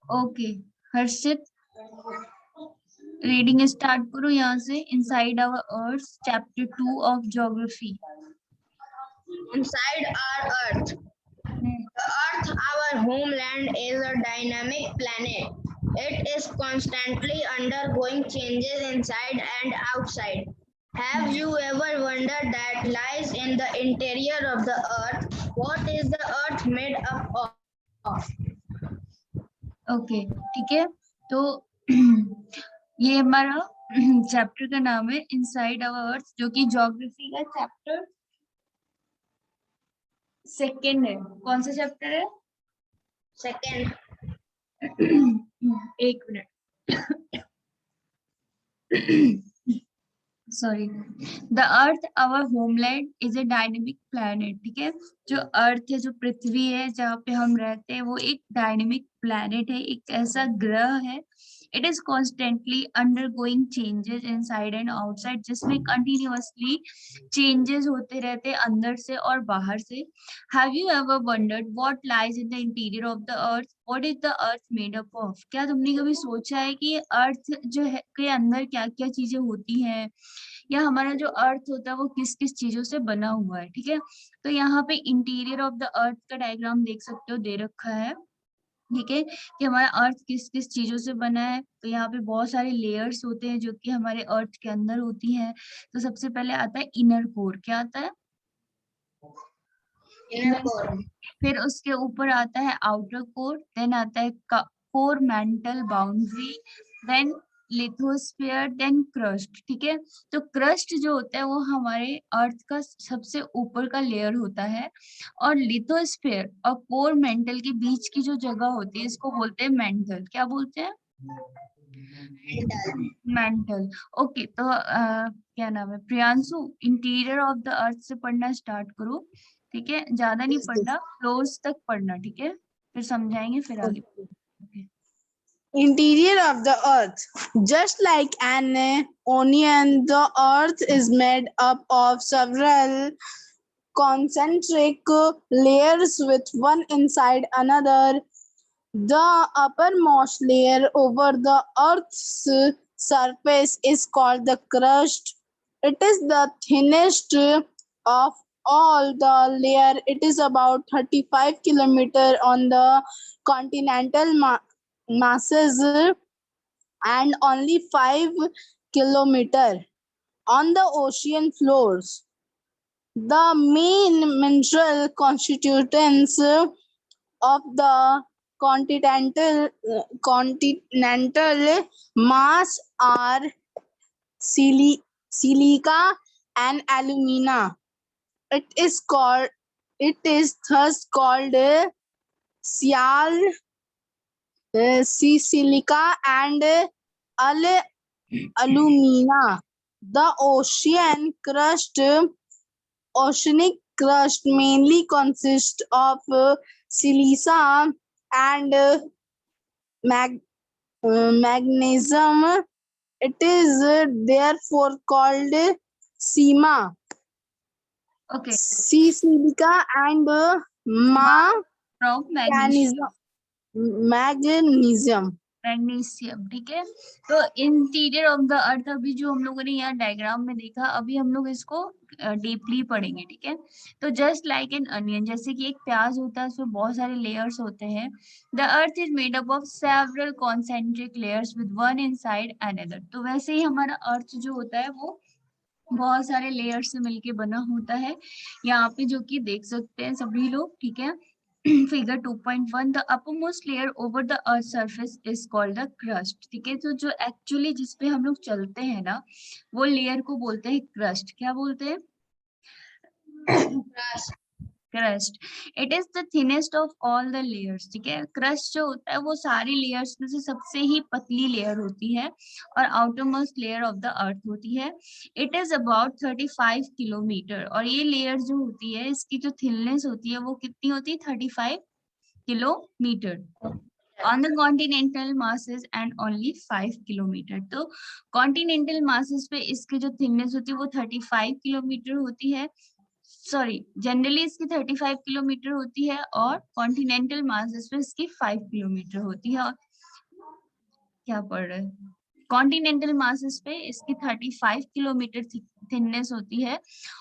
Okay हर्षित, reading start करो यहाँ से। Inside our Earth, chapter 2 of geography. Inside our Earth. The Earth, our homeland, is a dynamic planet. It is constantly undergoing changes inside and outside. Have you ever wondered that lies in the interior of the Earth? What is the Earth made up of? Okay ठीक है, तो ये हमारा chapter का नाम है inside our अर्थ, जो कि ज्योग्राफी का चैप्टर सेकेंड है। कौन सा चैप्टर है? Second. एक मिनट, sorry. The Earth our homeland is a dynamic planet. ठीक है, जो अर्थ है, जो पृथ्वी है जहाँ पे हम रहते हैं, वो एक डायनेमिक प्लैनेट है, एक ऐसा ग्रह है। It is constantly undergoing changes inside and outside, जिसमें कंटिन्यूअसली चेंजेस होते रहते हैं अंदर से और बाहर से। Have you ever wondered what lies in the interior of the earth? What is the earth made up of? क्या तुमने कभी सोचा है कि अर्थ जो है के अंदर क्या क्या चीजें होती हैं, या हमारा जो अर्थ होता है वो किस किस चीजों से बना हुआ है? ठीक है, तो यहाँ पे इंटीरियर ऑफ द अर्थ का डायग्राम देख सकते हो, दे रखा है। ठीक है, कि हमारा अर्थ किस किस चीजों से बना है। तो यहाँ पे बहुत सारे लेयर्स होते हैं जो कि हमारे अर्थ के अंदर होती हैं। तो सबसे पहले आता है इनर कोर। क्या आता है? Inner core. फिर उसके ऊपर आता है आउटर कोर, देन आता है core mantle boundary, then lithosphere, then crust. ठीक है, तो क्रस्ट जो होता है वो हमारे अर्थ का सबसे ऊपर का लेयर होता है, और लिथोस्फीयर और कोर मेंटल के बीच की जो जगह होती है इसको बोलते हैं मेंटल। क्या बोलते हैं? मेंटल। ओके, तो क्या नाम है प्रियांशु, इंटीरियर ऑफ द अर्थ से पढ़ना स्टार्ट करो। ठीक है, ज्यादा नहीं पढ़ना, फ्लोर्स तक पढ़ना। ठीक है, फिर समझाएंगे, फिर आगे। Okay. Interior of the earth. Just like an onion, the earth is made up of several concentric layers with one inside another. The uppermost layer over the earth's surface is called the crust. It is the thinnest of all the layer. It is about 35 kilometer on the continental masses and only 5 kilometer on the ocean floors. The main mineral constituents of the continental mass are silica and alumina. It is thus called silica and alumina. The oceanic crust mainly consists of silica and magnesium. It is therefore called SEMA. Okay. Silica and From magnesium. Magnesium. ठीक है, तो interior of the अर्थ, अभी जो हम लोगों ने यहाँ diagram में देखा, अभी हम लोग इसको डीपली पढ़ेंगे। ठीक है, तो जस्ट लाइक एन अनियन, जैसे कि एक प्याज होता है, उसमें बहुत सारे लेयर्स होते हैं। The earth is made up of several concentric layers with one inside another. तो वैसे ही हमारा अर्थ जो होता है वो बहुत सारे लेयर से मिलके बना होता है, यहाँ पे जो कि देख सकते हैं सभी लोग। ठीक है, figure 2.1, the uppermost layer over the earth surface is called the crust. ठीक है, तो जो एक्चुअली जिसपे हम लोग चलते हैं ना, वो लेयर को बोलते हैं क्रस्ट। क्या बोलते हैं? Crust. It is the thinnest of all the layers. ठीक है, क्रस्ट जो होता है वो सारी लेयर्स में से सबसे ही पतली लेयर होती है, और outer most layer of the अर्थ होती है। इट इज अबाउट 35 किलोमीटर, और ये लेयर जो होती है इसकी जो थिननेस होती है वो कितनी होती है? 35 kilometre on the continental masses and only 5 kilometre. तो कॉन्टिनेंटल मासेस पे इसकी जो थिकनेस होती है वो 35 किलोमीटर होती है। सॉरी, जनरली इसकी 35 किलोमीटर होती है, और कॉन्टिनेंटल मासेस पे इसकी 5 किलोमीटर होती है। क्या पढ़ रहे हैं? कॉन्टिनेंटल मासेस पे इसकी 35 किलोमीटर थिकनेस होती है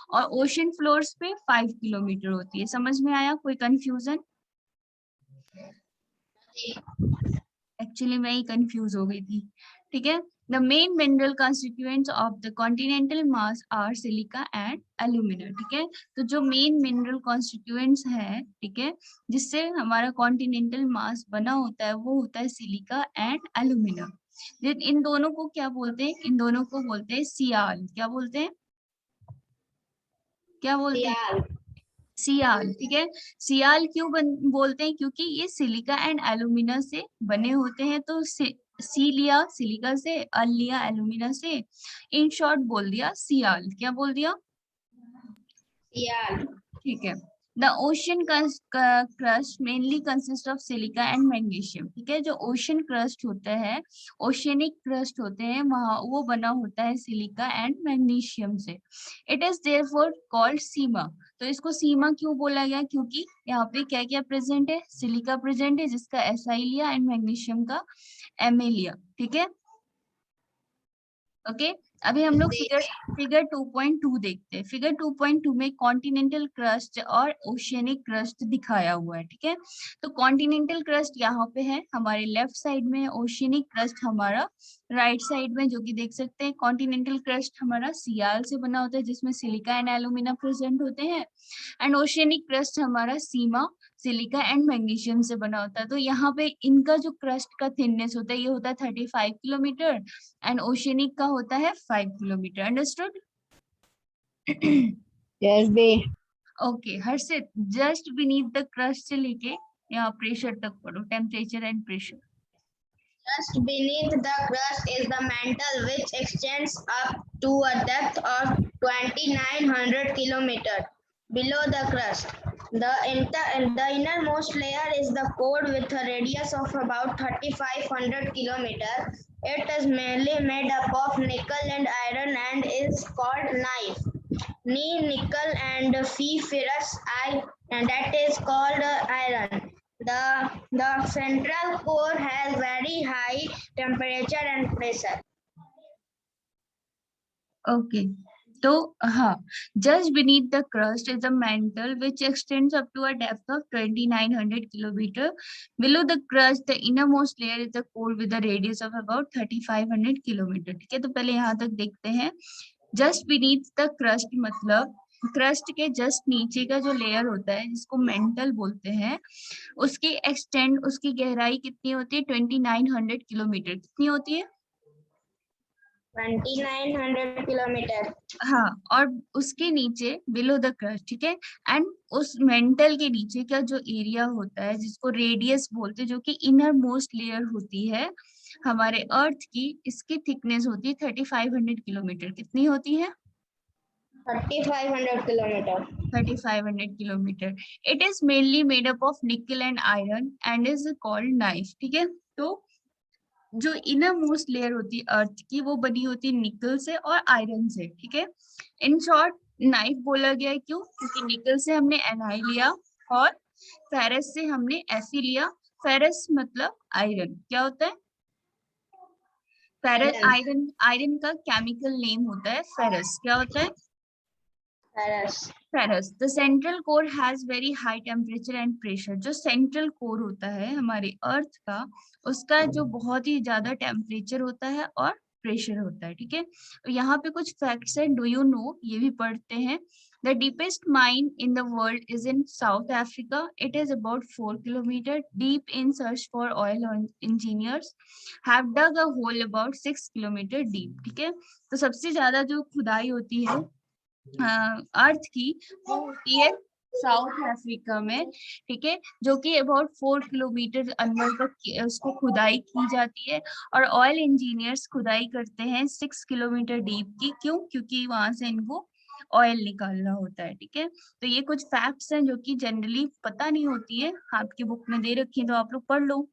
और ओशन फ्लोर्स पे 5 किलोमीटर होती है। समझ में आया? कोई कंफ्यूजन? एक्चुअली मैं ही कंफ्यूज हो गई थी। ठीक है, the main mineral constituents of the continental mass are silica and alumina. ठीक है, तो जो मेन मिनरल कॉन्स्टिट्यूएंट्स है, ठीक है, जिससे हमारा कॉन्टिनेंटल मास बना होता है, वो होता है सिलिका एंड एल्यूमिना। इन दोनों को क्या बोलते हैं? इन दोनों को बोलते हैं सियाल। क्या बोलते हैं? क्या बोलते हैं? सियाल। सियाल। ठीक है, सियाल क्यों बोलते हैं? क्योंकि ये सिलिका एंड एल्यूमिना से बने होते हैं। तो सी लिया सिलिका से, अल लिया एल्यूमिना से, इन शॉर्ट बोल दिया सियाल। क्या बोल दिया? सियाल। ठीक है, the ocean crust mainly consist of silica and magnesium. ठीक है, जो ओशन क्रस्ट होता है, ओशनिक क्रस्ट होते हैं, वहां वो बना होता है सिलिका एंड मैग्नीशियम से। इट इज देयरफॉर कॉल्ड सीमा। तो इसको सीमा क्यों बोला गया? क्योंकि यहाँ पे क्या क्या प्रेजेंट है? सिलिका प्रेजेंट है जिसका एसआई लिया एंड मैग्नीशियम का एमए लिया। ठीक है, ओके। अभी हम लोग फिगर 2.2 देखते हैं। फिगर 2.2 में कॉन्टिनेंटल क्रस्ट और ओशियनिक क्रस्ट दिखाया हुआ है। ठीक है, तो कॉन्टिनेंटल क्रस्ट यहाँ पे है हमारे लेफ्ट साइड में, ओशियनिक क्रस्ट हमारा राइट साइड में, जो कि देख सकते हैं। कॉन्टिनेंटल क्रस्ट हमारा सियाल से बना होता है जिसमें सिलिका एंड एल्यूमिना प्रेजेंट होते हैं, एंड ओशियनिक क्रस्ट हमारा सीमा, सिलिका एंड मैग्नीशियम से बना होता है। तो यहाँ पे इनका जो क्रस्ट का थिननेस होता है, ये होता है 35 किलोमीटर एंड ओशियनिक का होता है 5 kilometre. Understood? Yes, they. Okay Harshit, just beneath the crust से लेके यहाँ प्रेशर तक पढ़ो, temperature and pressure. Just beneath the crust is the mantle, which extends up to a depth of 2,900 kilometers below the crust. The innermost layer is the core with a radius of about 3,500 kilometers. It is mainly made up of nickel and iron and is called knife. Ni, nickel, and Fe ferrous, and that is called iron. The central core has very high temperature and pressure. Okay. तो हाँ, just beneath the crust is a mantle which extends up to a depth of 2,900 kilometer. Below the crust, the innermost layer is the core with a radius of about 3,500 kilometer. ठीक है, तो पहले यहाँ तक देखते हैं। just beneath the crust मतलब crust के जस्ट नीचे का जो लेयर होता है जिसको मेंटल बोलते हैं, उसकी एक्सटेंड, उसकी गहराई कितनी होती है? 2,900 किलोमीटर। कितनी होती है? 2,900 kilometers. हाँ, और उसके नीचे बिलो द क्रस्ट। ठीक है, एंड उस मेंटल के नीचे का जो एरिया होता है जिसको रेडियस बोलते हैं, जो कि इनर मोस्ट लेयर होती है हमारे अर्थ की, इसकी थिकनेस होती है 3,500 किलोमीटर। कितनी होती है? 3,500 kilometers. 3,500 kilometre. It is mainly made up of निकल and iron and is called knife. ठीक है, तो जो इनर मोस्ट लेयर होती है अर्थ की, वो बनी होती है निकल से और आयरन से। ठीक है, इन शॉर्ट नाइफ बोला गया है। क्यों? क्योंकि निकल से हमने Ni लिया और फेरस से हमने Fe लिया। फेरस मतलब आयरन। क्या होता है? फेरस आयरन, आयरन का केमिकल नेम होता है फेरस। क्या होता है? Ferrous. Ferrous. The central core has very high temperature and pressure. जो सेंट्रल कोर होता है हमारे अर्थ का, उसका जो बहुत ही ज्यादा टेम्परेचर होता है और प्रेशर होता है। ठीक है, तो यहाँ पे कुछ फैक्ट्स है, डू यू नो, ये भी पढ़ते हैं। The deepest mine in the world is in South Africa. It is about 4 kilometre deep in search for oil engineers have dug a hole about 6 kilometre deep. ठीक है, तो सबसे ज्यादा जो खुदाई होती है अर्थ की, वो होती है साउथ अफ्रीका में। ठीक है, जो कि अबाउट 4 किलोमीटर अंदर तक उसको खुदाई की जाती है और ऑयल इंजीनियर्स खुदाई करते हैं 6 किलोमीटर डीप की। क्यों? क्योंकि वहां से इनको ऑयल निकालना होता है। ठीक है, तो ये कुछ फैक्ट्स हैं जो कि जनरली पता नहीं होती है, आपकी बुक में दे रखी है तो आप लोग पढ़ लो।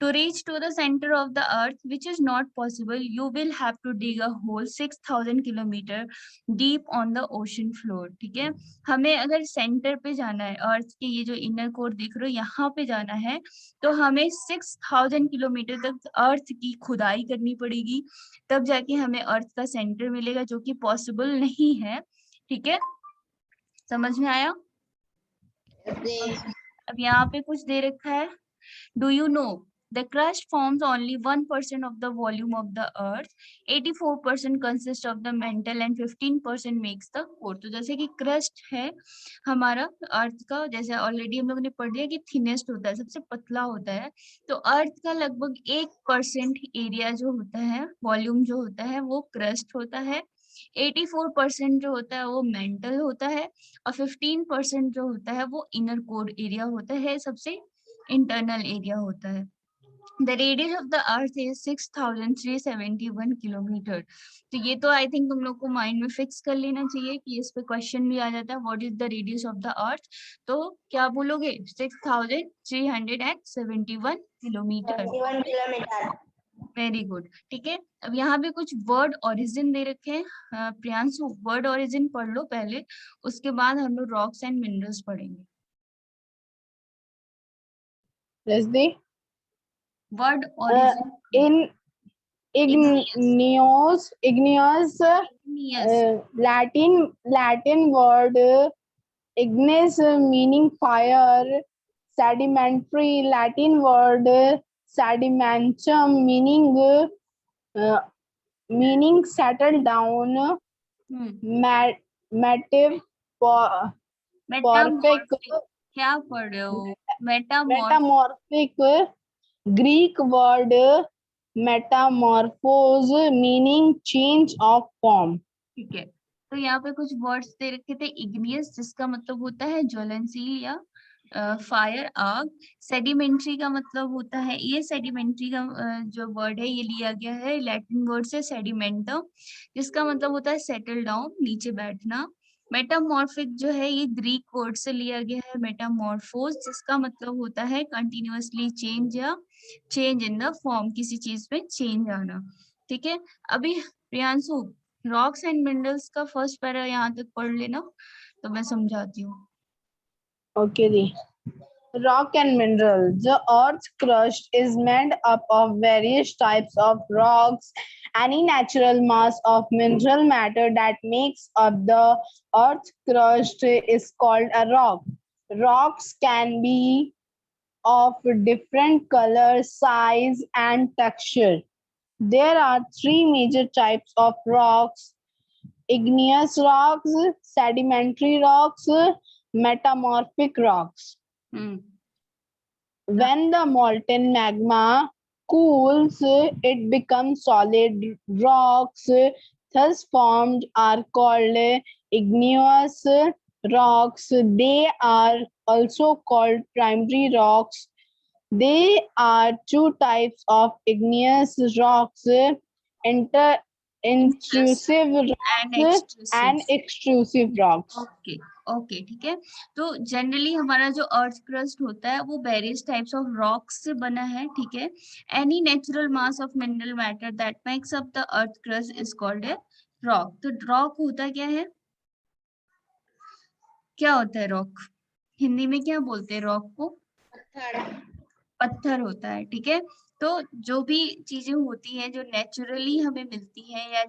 To reach to the center of the earth, which is not possible, you will have to dig a hole 6000 kilometer deep on the ocean floor. ठीक है, हमें अगर सेंटर पे जाना है, अर्थ के ये जो इनर कोर देख रहे हो यहाँ पे जाना है, तो हमें 6000 किलोमीटर तक अर्थ की खुदाई करनी पड़ेगी, तब जाके हमें अर्थ का सेंटर मिलेगा, जो कि पॉसिबल नहीं है। ठीक है, समझ में आया? अब यहाँ पे कुछ दे रखा है, do you know the crust forms only 1% of the volume of the earth, 84% consists of the mantle and 15% makes the core। तो जैसे कि क्रस्ट है हमारा अर्थ का, जैसे ऑलरेडी हम लोगों ने पढ़ लिया कि थिनेस्ट होता है, सबसे पतला होता है, तो अर्थ का लगभग 1% एरिया जो होता है, वॉल्यूम जो होता है, वो क्रस्ट होता है, 84% जो होता है वो मेंटल होता है, और 15% जो होता है वो इनर कोर एरिया होता है, सबसे इंटरनल एरिया होता है। The radius of the earth is 6371 kilometre. तो ये तो आई थिंक तुम लोग को माइंड में फिक्स कर लेना चाहिए कि इस पे क्वेश्चन भी आ जाता है, what is the radius of the अर्थ, तो क्या बोलोगे? 6371 किलोमीटर। Very good. ठीक है, अब यहाँ पे कुछ वर्ड ओरिजिन दे रखे हैं, प्रियांशु वर्ड ओरिजिन पढ़ लो पहले, उसके बाद हम लोग रॉक्स एंड मिनरल्स पढ़ेंगे। Word origin in igneous igneous Latin word ignis meaning fire, sedimentary Latin word sedimentum meaning settle down, metamorphic क्या पढ़ रहे हो? metamorphic Greek word metamorphose meaning change of form। ठीक है, तो यहाँ पे कुछ वर्ड्स दे रखे थे, इग्नियस जिसका मतलब होता है ज्वलनशील या फायर, आग। सेडिमेंट्री का मतलब होता है, ये सेडिमेंट्री का जो वर्ड है ये लिया गया है लैटिन वर्ड से सेडिमेंटम, जिसका मतलब होता है सेटल डाउन, नीचे बैठना। मेटामॉर्फिक जो है ये ग्रीक वर्ड से लिया गया है मेटामॉर्फोस, जिसका मतलब होता है कंटिन्यूअसली चेंज या चेंज इन द फॉर्म, किसी चीज में चेंज आना। ठीक है, अभी प्रियांशु रॉक्स एंड मिनरल्स का फर्स्ट पैरा यहाँ तक पढ़ लेना, तो मैं समझाती हूँ। Okay, rock and mineral. The earth's crust is made up of various types of rocks. Any natural mass of mineral matter that makes up the earth's crust is called a rock. Rocks can be of different color, size, and texture. There are three major types of rocks: igneous rocks, sedimentary rocks, metamorphic rocks. When the molten magma cools, it becomes solid. Rocks thus formed are called igneous rocks. They are also called primary rocks. There are two types of igneous rocks: intrusive rocks and extrusive rocks. Okay okay, ठीक है, तो generally हमारा जो earth crust होता है वो various types of rocks से बना है। ठीक है, any natural mass of mineral matter that makes up the earth crust is called a rock. तो रॉक होता क्या है? क्या होता है रॉक? हिंदी में क्या बोलते हैं रॉक को? पत्थर होता है। ठीक है, तो जो भी चीजें होती हैं जो नेचुरली हमें मिलती हैं, या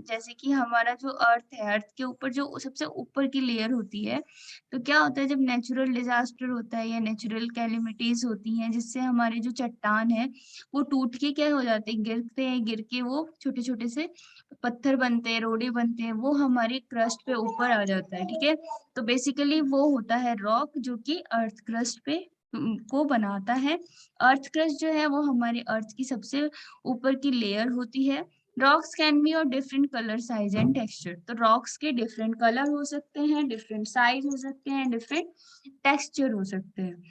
जैसे कि हमारा जो अर्थ है, अर्थ के ऊपर जो सबसे ऊपर की लेयर होती है, तो क्या होता है जब नेचुरल डिजास्टर होता है या नेचुरल कैलेमिटीज होती हैं, जिससे हमारे जो चट्टान है वो टूट के क्या हो जाते हैं, गिरते हैं, गिर के वो छोटे छोटे से पत्थर बनते हैं, रोडे बनते हैं, वो हमारे क्रस्ट पे ऊपर आ जाता है। ठीक है, तो बेसिकली वो होता है रॉक, जो कि अर्थ क्रस्ट पे को बनाता है। अर्थ क्रस्ट जो है वो हमारे अर्थ की सबसे ऊपर की लेयर होती है। रॉक्स कैन बी और different colour, size and texture. तो रॉक्स के डिफरेंट कलर हो सकते हैं, डिफरेंट साइज हो सकते हैं, डिफरेंट टेक्सचर हो सकते हैं।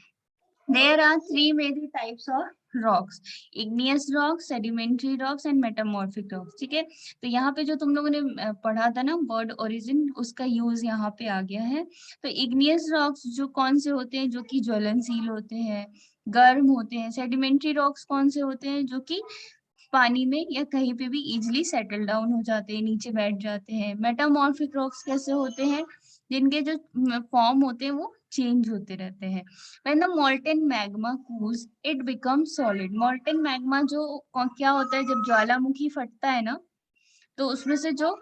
There are three major types of rocks: igneous rocks, sedimentary rocks and metamorphic rocks। ठीक है, तो यहाँ पे जो तुम लोगों ने पढ़ा था ना वर्ड ओरिजिन, उसका यूज यहाँ पे आ गया है। तो igneous rocks जो कौन से होते हैं? जो कि ज्वलनशील होते हैं, गर्म होते हैं। सेडिमेंट्री रॉक्स कौन से होते हैं? जो कि पानी में या कहीं पे भी इजिली सेटल डाउन हो जाते हैं, नीचे बैठ जाते हैं। मेटामॉर्फिक रॉक्स कैसे होते हैं? जिनके जो फॉर्म होते हैं वो चेंज होते रहते हैं। When the molten magma cools it becomes solid. Molten magma जो क्या होता है, जब ज्वालामुखी फटता है ना, तो उसमें से जो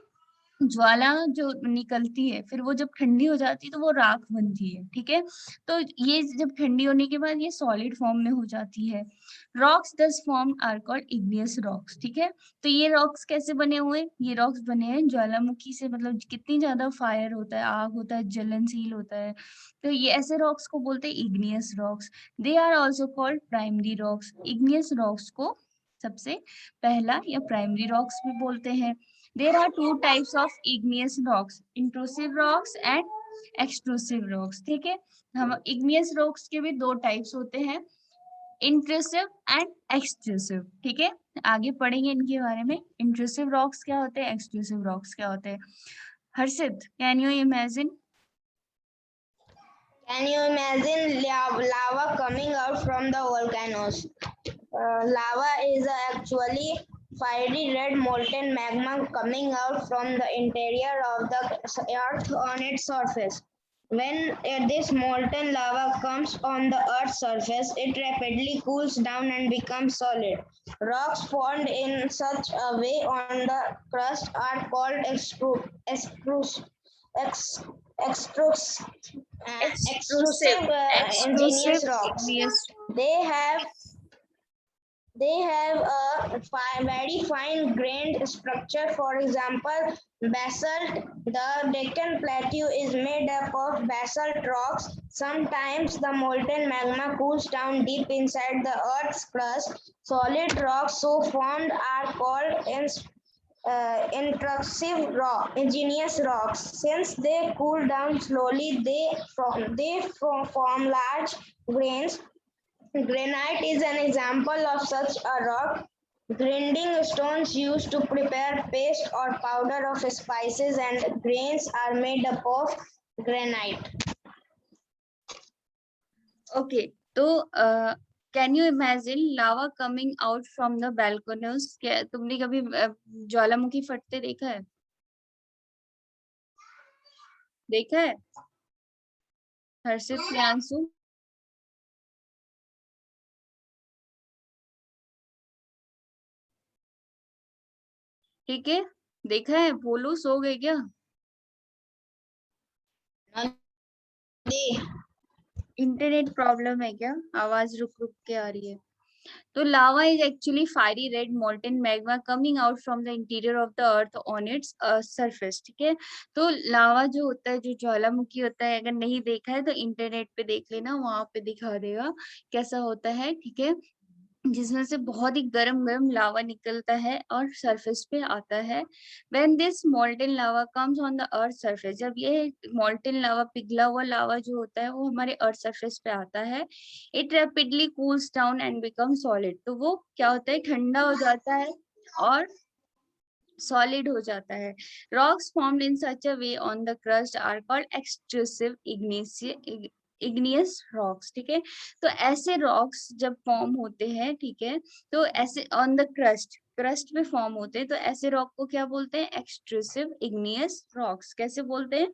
ज्वाला जो निकलती है, फिर वो जब ठंडी हो जाती है तो वो राख बनती है, ठीक है। तो ये जब ठंडी होने के बाद ये सॉलिड फॉर्म में हो जाती है। Rocks thus form are called igneous rocks, ठीक है। तो ये रॉक्स कैसे बने हुए? ये रॉक्स बने हैं ज्वालामुखी से, मतलब कितनी ज्यादा फायर होता है, आग होता है, ज्वलनशील होता है, तो ये ऐसे रॉक्स को बोलते हैं igneous rocks. They are also called primary rocks. Igneous rocks को सबसे पहला या प्राइमरी रॉक्स भी बोलते हैं। There are two types of igneous rocks, intrusive rocks and extrusive rocks, ठीक है। हम igneous rocks के भी दो टाइप्स होते हैं, intrusive and extrusive, ठीक है। आगे पढ़ेंगे इनके बारे में, intrusive rocks क्या होते हैं, extrusive rocks क्या होते हैं। हर्षित, can you imagine? Can you imagine lava coming out from the volcanoes? Lava is actually fiery red molten magma coming out from the interior of the earth on its surface. When this molten lava comes on the earth's surface, it rapidly cools down and becomes solid. Rocks formed in such a way on the crust are called extrusive Extrusive, ingenious extrusive rocks. igneous. They have a very fine grained structure. For example, basalt. The Deccan Plateau is made up of basalt rocks. Sometimes the molten magma cools down deep inside the Earth's crust. Solid rocks so formed are called intrusive rock, igneous rocks. Since they cool down slowly, they form large grains. Granite is an example of such a rock. Grinding stones used to prepare paste or powder of spices and grains are made up of granite. Okay, तो can you imagine lava coming out from the volcanoes? क्या तुमने कभी ज्वालामुखी फटते देखा है? देखा है हर्षित, प्रियांशु? ठीक है, देखा है? बोलो, सो गए क्या? इंटरनेट प्रॉब्लम है क्या? आवाज रुक रुक के आ रही है। तो lava is actually fiery red molten magma coming out from the interior of the earth on its surface, ठीक है। तो लावा जो होता है, जो ज्वालामुखी होता है, अगर नहीं देखा है तो इंटरनेट पे देख लेना, वहां पे दिखा देगा कैसा होता है, ठीक है। जिसमें से बहुत ही गरम गरम लावा निकलता है और सरफेस पे आता है। When this molten lava comes on the earth surface, जब ये molten lava, पिघला हुआ लावा जो होता है, वो हमारे अर्थ सरफेस पे आता है, it rapidly cools down and becomes solid। तो वो क्या होता है, ठंडा हो जाता है और सॉलिड हो जाता है। Rocks formed in such a way on the crust are called extrusive igneous rocks, ठीक है। तो ऐसे रॉक्स जब फॉर्म होते हैं, ठीक है, तो ऐसे ऑन द क्रस्ट पे फॉर्म होते हैं, तो ऐसे रॉक को क्या बोलते हैं? Extrusive igneous rocks. कैसे बोलते हैं?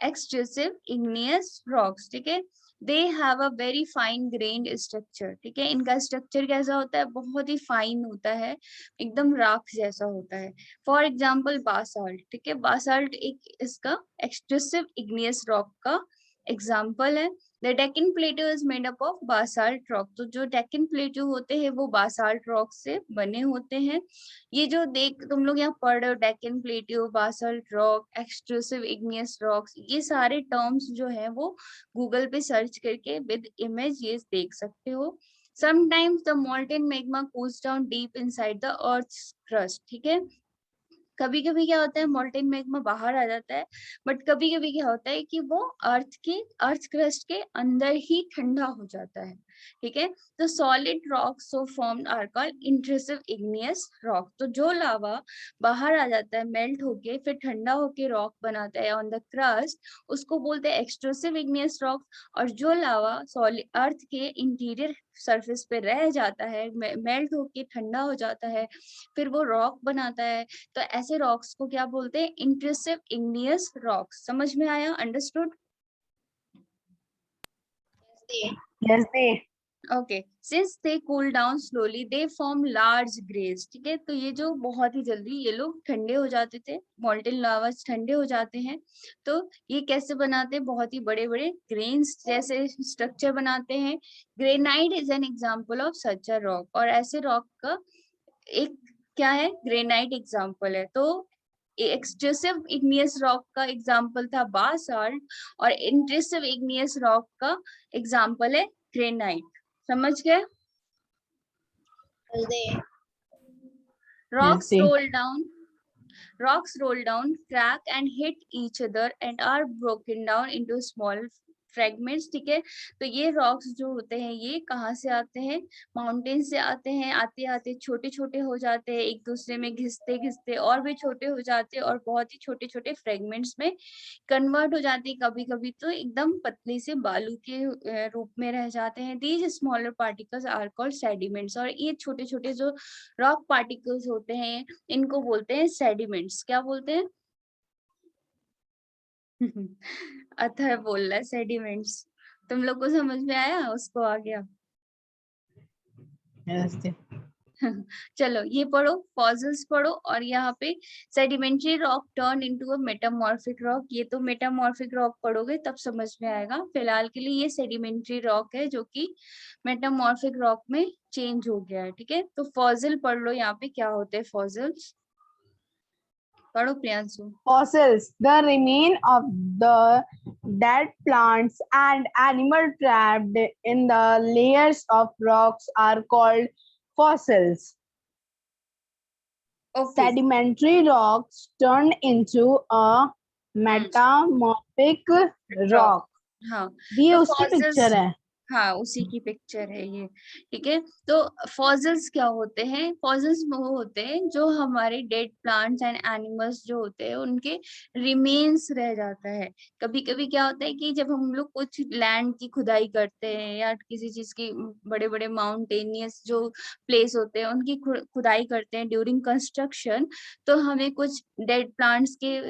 एक्सट्रूसिव इग्नियस रॉक्स, ठीक है। They have a very fine grand structure, ठीक है। इनका स्ट्रक्चर कैसा होता है? बहुत ही फाइन होता है, एकदम राख जैसा होता है। फॉर एग्जाम्पल बासाल्ट, ठीक है। बासाल्ट एक इसका एक्सट्रूसिव इग्नियस रॉक का एग्जाम्पल है। The Deccan plateau is made up of basalt rock. तो जो डेक्कन प्लेटो होते हैं वो बासाल्ट रॉक से बने होते हैं। ये जो तुम लोग यहाँ पढ़ रहे हो, Deccan plateau, basalt rock, extrusive igneous rocks, ये सारे टर्म्स जो है वो गूगल पे सर्च करके विद इमेज ये देख सकते हो। Sometimes the molten magma cools down deep inside the earth's crust, ठीक है। कभी कभी क्या होता है, मोल्टेन मैग्मा बाहर आ जाता है, बट कभी कभी क्या होता है कि वो अर्थ क्रस्ट के अंदर ही ठंडा हो जाता है। ठीक है। तो solid rock so formed are called intrusive igneous rock. तो जो लावा बाहर आ जाता है मेल्ट होके फिर ठंडा होके रॉक बनाता है ऑन द क्रस्ट, उसको बोलते हैं एक्सट्रूसिव इग्नियस रॉक। और जो लावा सॉलिड अर्थ के इंटीरियर सरफेस पे रह जाता है, मेल्ट होके ठंडा हो जाता है, फिर वो रॉक बनाता है। तो ऐसे रॉक्स को क्या बोलते हैं? Intrusive igneous rocks. समझ में आया? Understood? Yes, they. Okay. Since they cool down slowly they form large grains. ठीक है, तो ये जो बहुत ही जल्दी ये लोग ठंडे हो जाते थे, मॉल्टेन लावास ठंडे हो जाते हैं, तो ये कैसे बनाते हैं? बहुत ही बड़े बड़े ग्रेन्स जैसे स्ट्रक्चर बनाते हैं। Granite is an example of such a rock. और ऐसे रॉक का एक क्या है? ग्रेनाइट एग्जाम्पल है। तो एक्सट्रूसिव इग्नियस रॉक का एग्जाम्पल था बासाल्ट और इंट्रूसिव इग्नियस रॉक का एग्जाम्पल है ग्रेनाइट। समझ गए? Yes, they. Rocks they. roll down, rocks roll down, crack and hit each other and are broken down into small fragments. ठीक है, तो ये रॉक्स जो होते हैं ये कहाँ से आते हैं? माउंटेन से आते हैं। आते आते छोटे छोटे हो जाते हैं, एक दूसरे में घिसते घिसते और भी छोटे हो जाते हैं और बहुत ही छोटे छोटे फ्रेगमेंट्स में कन्वर्ट हो जाती है। कभी कभी तो एकदम पतली से बालू के रूप में रह जाते हैं। These smaller particles are called sediments. और ये छोटे छोटे जो रॉक पार्टिकल्स होते हैं इनको बोलते हैं सेडिमेंट्स। क्या बोलते हैं? अथर बोल रहा है सेडिमेंट्स। तुम लोग को समझ में आया? उसको आ गया? Yes, they. चलो ये पढ़ो, फॉसिल्स पढ़ो। और यहाँ पे sedimentary rock turn into a metamorphic rock. ये तो मेटामॉर्फिक रॉक पढ़ोगे तब समझ में आएगा। फिलहाल के लिए ये सेडिमेंट्री रॉक है जो कि मेटामॉर्फिक रॉक में चेंज हो गया है। ठीक है, तो फॉसिल पढ़ लो। यहाँ पे क्या होते हैं फॉसिल्स? पढ़ो Priyanshu. Fossils, the remain of the dead plants and animal trapped in the layers of rocks are called fossils. Okay. Sedimentary rocks turn into a metamorphic rock. हाँ, ये तो उसकी फॉसिल्स, पिक्चर है। हाँ उसी की पिक्चर है ये। ठीक है, तो फॉसिल्स क्या होते हैं? फॉसिल्स वो होते हैं जो हमारे डेड प्लांट्स एंड एनिमल्स जो होते हैं उनके रिमेन्स रह जाता है। कभी कभी क्या होता है कि जब हम लोग कुछ लैंड की खुदाई करते हैं या किसी चीज की बड़े बड़े माउंटेनियस जो प्लेस होते हैं उनकी खुदाई करते हैं ड्यूरिंग कंस्ट्रक्शन, तो हमें कुछ डेड प्लांट्स के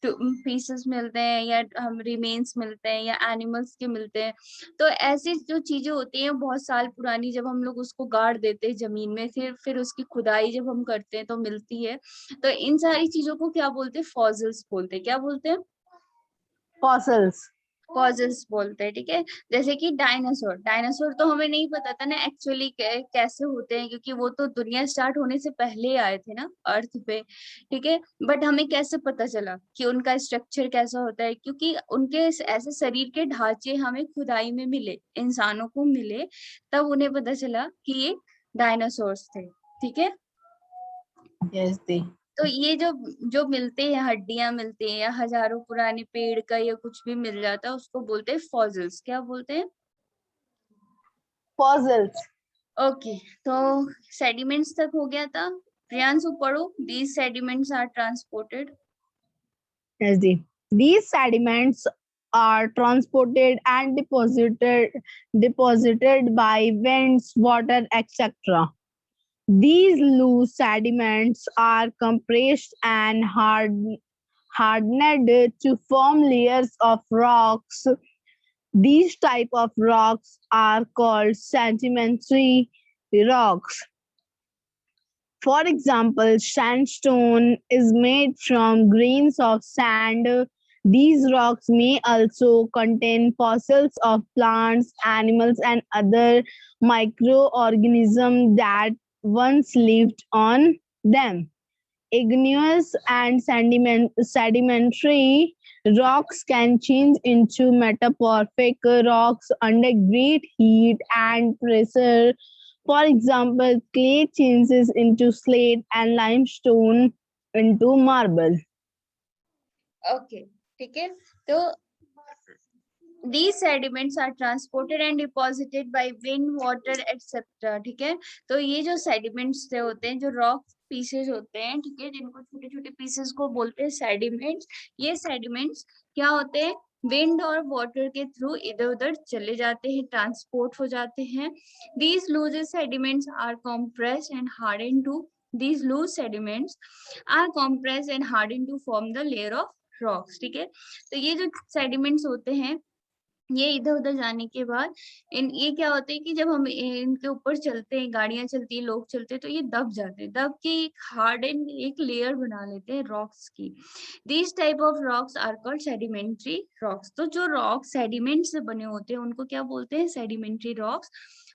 पीसेस मिलते हैं या हम रिमेन्स मिलते हैं या एनिमल्स के मिलते हैं। तो ऐसी जो चीजें होती हैं बहुत साल पुरानी, जब हम लोग उसको गाड़ देते हैं जमीन में, फिर उसकी खुदाई जब हम करते हैं तो मिलती है। तो इन सारी चीजों को क्या बोलते हैं? फॉसिल्स बोलते हैं। क्या बोलते हैं? Fossils. फॉसिल्स बोलते हैं। ठीक है, जैसे कि डायनासोर। डायनासोर तो हमें नहीं पता था ना एक्चुअली कैसे होते हैं, क्योंकि वो तो दुनिया स्टार्ट होने से पहले आए थे ना अर्थ पे। ठीक है, बट हमें कैसे पता चला कि उनका स्ट्रक्चर कैसा होता है? क्योंकि उनके ऐसे शरीर के ढांचे हमें खुदाई में मिले, इंसानों को मिले, तब उन्हें पता चला कि ये डायनासोर्स थे। ठीक है, Yes, they. तो ये जो जो मिलते हैं, हड्डियां मिलती हैं या हजारों पुराने पेड़ का या कुछ भी मिल जाता है, उसको बोलते हैं फॉसिल्स। क्या बोलते हैं? Fossils. ओके, तो सेडिमेंट्स तक हो गया था। प्रियांशु पढ़ो। These sediments are transported. Yes, they. These sediments are transported and deposited by winds, water, etc. These loose sediments are compressed and hardened to form layers of rocks. These type of rocks are called sedimentary rocks. For example, sandstone is made from grains of sand. These rocks may also contain fossils of plants, animals, and other microorganisms that once lived on them. Igneous and sedimentary rocks can change into metamorphic rocks under great heat and pressure. For example, clay changes into slate and limestone into marble. Okay, ठीक है, तो These sediments are transported and deposited by wind, water, etc. ठीक है, तो ये जो sediments से होते हैं, जो rock pieces होते हैं, ठीक है, जिनको छोटे छोटे pieces को बोलते हैं sediments, ये sediments क्या होते हैं, विंड और वाटर के थ्रू इधर उधर चले जाते हैं, ट्रांसपोर्ट हो जाते हैं. These loose sediments are compressed and hardened to these loose sediments are compressed and hardened to form the layer of rocks. ठीक है, तो ये जो sediments होते हैं, ये इधर उधर जाने के बाद ये क्या होता है कि जब हम इनके ऊपर चलते हैं, गाड़ियां चलती है, लोग चलते हैं, तो ये दब जाते हैं, दब के एक हार्डन एक लेयर बना लेते हैं रॉक्स की. These type of rocks are called sedimentary rocks. तो जो रॉक सेडिमेंट से बने होते हैं उनको क्या बोलते हैं, sedimentary rocks.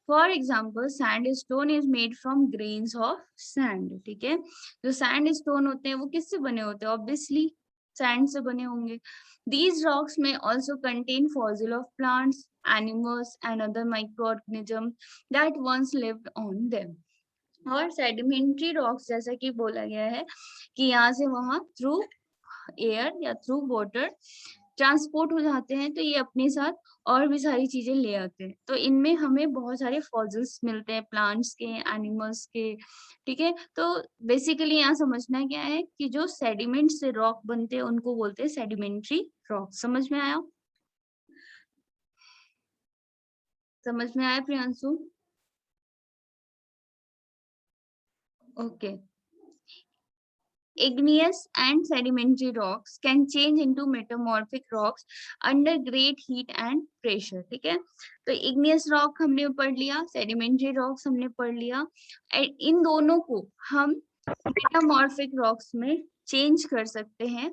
For example sandstone is made from grains of sand. ठीक है, जो सैंडस्टोन होते हैं वो किससे बने होते हैं, ऑब्वियसली सैंड से बने होंगे. These rocks may also contain fossil of plants, animals, and other microorganisms that once lived on them. और sedimentary rocks जैसा कि बोला गया है कि यहाँ से वहां through air या through water ट्रांसपोर्ट हो जाते हैं, तो ये अपने साथ और भी सारी चीजें ले आते हैं. तो इनमें हमें बहुत सारे फॉसिल्स मिलते हैं, प्लांट्स के, एनिमल्स के. ठीक है, तो बेसिकली यहाँ समझना क्या है कि जो सेडिमेंट से रॉक बनते हैं उनको बोलते हैं सेडिमेंट्री रॉक. समझ में आया, समझ में आया Priyanshu? Okay. Igneous and sedimentary rocks can change into metamorphic rocks under great heat and pressure. ठीक है, तो igneous rock हमने पढ़ लिया, sedimentary rocks हमने पढ़ लिया. इन दोनों को हम metamorphic rocks में change कर सकते हैं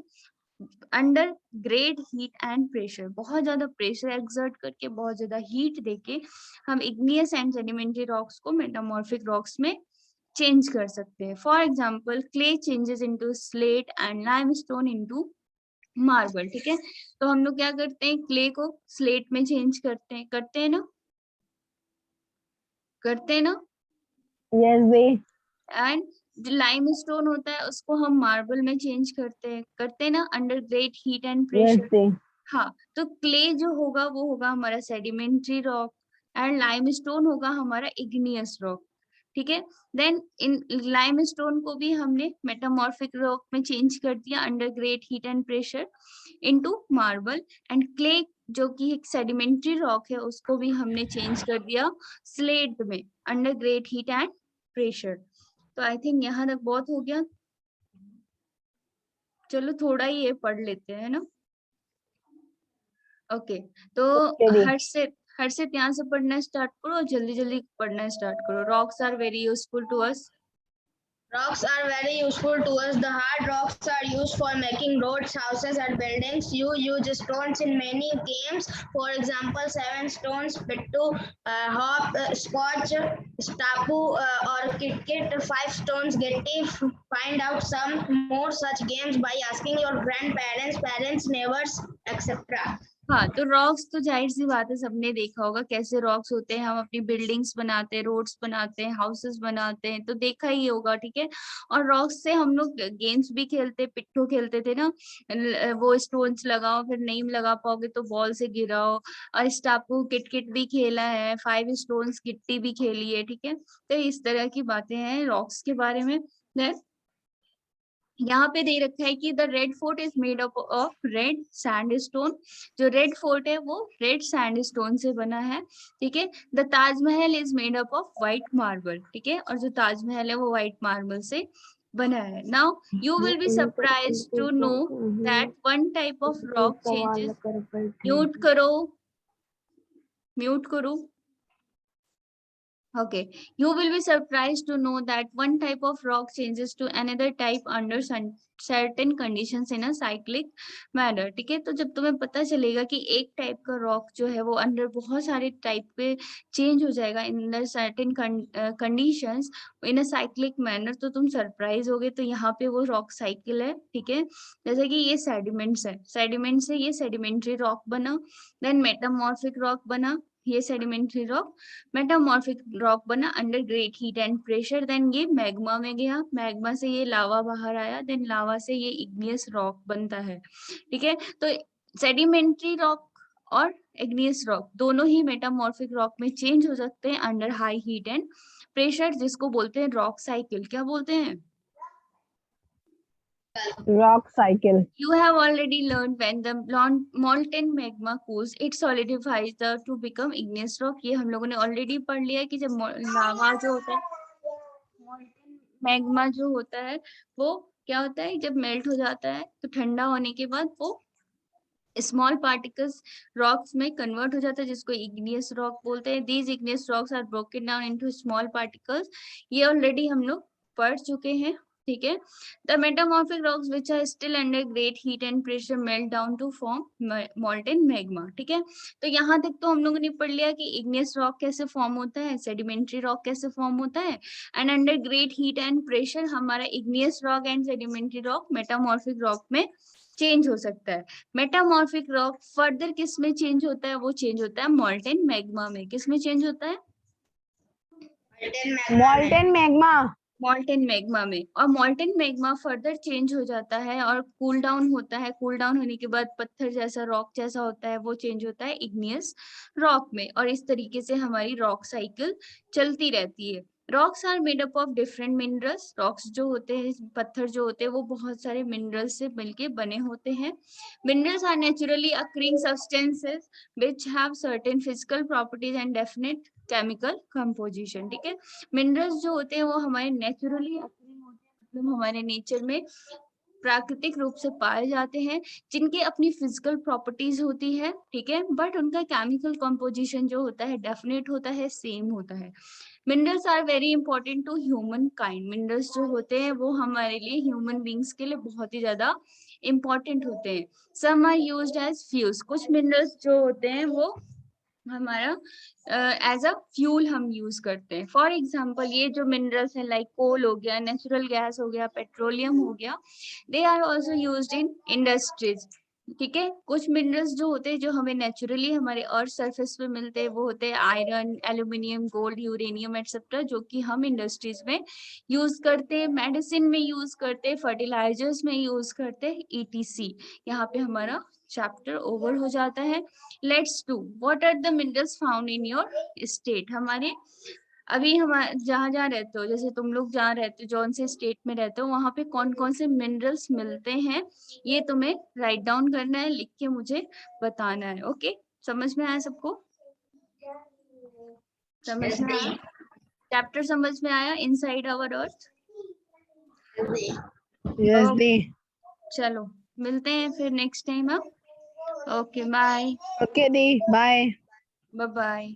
under great heat and pressure. बहुत ज्यादा प्रेशर एक्सर्ट करके, बहुत ज्यादा हीट देके हम इग्नियस एंड सेडिमेंट्री रॉक्स को मेटामॉर्फिक रॉक्स में चेंज कर सकते हैं. For example clay changes into slate and limestone into marble. ठीक है, तो हम लोग क्या करते हैं, क्ले को स्लेट में चेंज करते हैं, करते हैं ना, करते हैं ना. Yes, they. एंड जो लाइमस्टोन होता है उसको हम मार्बल में चेंज करते हैं ना, under great heat and pressure. Yes, they. हाँ, तो क्ले जो होगा वो होगा हमारा सेडिमेंट्री रॉक एंड लाइमस्टोन होगा हमारा इग्नियस रॉक. ठीक है, देन इन लाइमस्टोन को भी हमने मेटामॉर्फिक रॉक में चेंज कर दिया under great heat and pressure into marble. And clay जो कि एक सेडिमेंट्री रॉक है उसको भी हमने चेंज कर दिया स्लेट में under great heat and pressure. तो आई थिंक यहाँ तक बहुत हो गया. चलो थोड़ा ही ये पढ़ लेते हैं ना. ओके, तो हर्षित यहाँ से पढ़ना स्टार्ट करो, जल्दी जल्दी पढ़ना स्टार्ट करो. Rocks are very useful to us. Rocks are very useful to us. The hard rocks are used for making roads, houses, and buildings. You use stones in many games. For example, 7 stones, pittu, hop, scotch, stapu, or kit. 5 stones, getty. Find out some more such games by asking your grandparents, parents, neighbors, etc. हाँ, तो rocks तो जाहिर सी बात है सबने देखा होगा कैसे रॉक्स होते हैं. हम अपनी बिल्डिंग्स बनाते हैं, रोड्स बनाते हैं, हाउसेस बनाते हैं, तो देखा ही होगा. ठीक है, और रॉक्स से हम लोग गेम्स भी खेलते, पिट्ठू खेलते थे ना, वो स्टोन्स लगाओ, फिर नहीं लगा पाओगे तो बॉल से गिराओ. और स्टापू किट भी खेला है, 5 स्टोन्स गिट्टी भी खेली है. ठीक है, तो इस तरह की बातें हैं रॉक्स के बारे में. यहाँ पे दे रखा है कि the red fort is made up of red sandstone. जो रेड फोर्ट है वो रेड सैंडस्टोन से बना है. ठीक है, the Taj Mahal is made up of white marble. ठीक है, और जो ताजमहल है वो व्हाइट मार्बल से बना है. Now you will be surprise to know that one type of rock changes. Mute करो, म्यूट करो. Okay, you will be surprised to know that one type of rock changes to another type under certain conditions in a cyclic manner. ठीक है, तो जब तुम्हें पता चलेगा कि एक टाइप का रॉक जो है वो अंडर बहुत सारे टाइप पे चेंज हो जाएगा in certain conditions in a cyclic manner, तो तुम सरप्राइज होगे. तो यहाँ पे वो रॉक साइकिल है. ठीक है, जैसे कि ये सेडिमेंट्स है, सेडिमेंट से ये सेडिमेंट्री रॉक बना, देन मेटामॉर्फिक रॉक बना, ये सेडिमेंट्री रॉक, मेटामॉर्फिक रॉक बना under great heat and pressure, then ये मैग्मा में गया, मैग्मा से ये लावा बाहर आया, देन लावा से ये इग्नियस रॉक बनता है. ठीक है, तो सेडिमेंट्री रॉक और igneous रॉक, दोनों ही मेटामॉर्फिक रॉक में चेंज हो सकते हैं under high heat and pressure, जिसको बोलते हैं रॉक साइकिल। क्या बोलते हैं? Rock cycle. You have already learned when the molten magma cools, it solidifies to become igneous rock. ये हम लोगों ने ऑलरेडी पढ़ लिया है कि जब लावा जो होता है, molten magma जो होता है, वो क्या होता है, जब मेल्ट हो जाता है तो ठंडा होने के बाद वो स्मॉल पार्टिकल्स रॉक्स में कन्वर्ट हो जाता है, जिसको इग्नियस रॉक बोलते हैं। These igneous rocks are broken down into small particles. ये ऑलरेडी हम लोग पढ़ चुके हैं, ठीक है। The metamorphic rocks which are still under great heat and pressure melt down to form molten magma, ठीक है। तो यहाँ तक तो हम लोगों ने पढ़ लिया कि इग्नियस रॉक कैसे फॉर्म होता है, सेडिमेंट्री रॉक कैसे फॉर्म होता है, and under great heat and pressure हमारा igneous rock and sedimentary rock metamorphic rock में चेंज हो सकता है। मेटामॉर्फिक रॉक फर्दर किस में चेंज होता है? वो चेंज होता है मोल्टेन मैग्मा में। किस में चेंज होता है? Molten magma. मोल्टेन मैग्मा में। और मोल्टेन मैग्मा फर्दर चेंज हो जाता है और कूल डाउन होता है। कूल डाउन होने के बाद पत्थर जैसा, रॉक जैसा होता है, वो चेंज होता है इग्नियस रॉक में। और इस तरीके से हमारी रॉक साइकिल चलती रहती है। Rocks are made up of different minerals. Rocks जो होते हैं, पत्थर जो होते हैं, वो बहुत सारे मिनरल्स से मिलके बने होते हैं। Minerals are naturally occurring substances which have certain physical properties and definite chemical composition, ठीक है। मिनरल्स जो होते हैं वो हमारे नेचुरली अक्रिंग होते हैं, मतलब हमारे नेचर में प्राकृतिक रूप से पाए जाते हैं, जिनकी अपनी फिजिकल प्रॉपर्टीज होती है, ठीक है, बट उनका केमिकल कंपोजिशन जो होता है डेफिनेट होता है, सेम होता है। Minerals are very important to human kind. Minerals जो होते हैं वो हमारे लिए, ह्यूमन बींग्स के लिए बहुत ही ज्यादा इंपॉर्टेंट होते हैं। Some are used as fuels. कुछ मिनरल्स जो होते हैं वो हमारा एज अ फ्यूल हम यूज करते हैं। फॉर एग्जाम्पल, ये जो मिनरल्स हैं लाइक कोल हो गया, नेचुरल गैस हो गया, पेट्रोलियम हो गया, they are also used in industries, ठीक है। कुछ मिनरल्स जो होते हैं जो हमें नेचुरली हमारे अर्थ सरफेस पे मिलते हैं, वो होते हैं iron, aluminium, gold, uranium etcetera, जो कि हम इंडस्ट्रीज में यूज करते हैं, मेडिसिन में यूज करते हैं, फर्टिलाइजर्स में यूज करते हैं, ETC। यहाँ पे हमारा चैप्टर ओवर हो जाता है। Let's do what are the minerals found in your state. हमारे अभी हम जहाँ जहाँ रहते हो, जैसे तुम लोग जहाँ रहते हो, जौन से स्टेट में रहते हो, वहां पे कौन कौन से मिनरल्स मिलते हैं, ये तुम्हें राइट डाउन करना है, लिख के मुझे बताना है। ओके, समझ में आया सबको? समझ में आया? चैप्टर समझ में आया, inside our earth? Yes, the. चलो मिलते हैं फिर next time. Okay bye. Okay, the. Bye. Bye bye.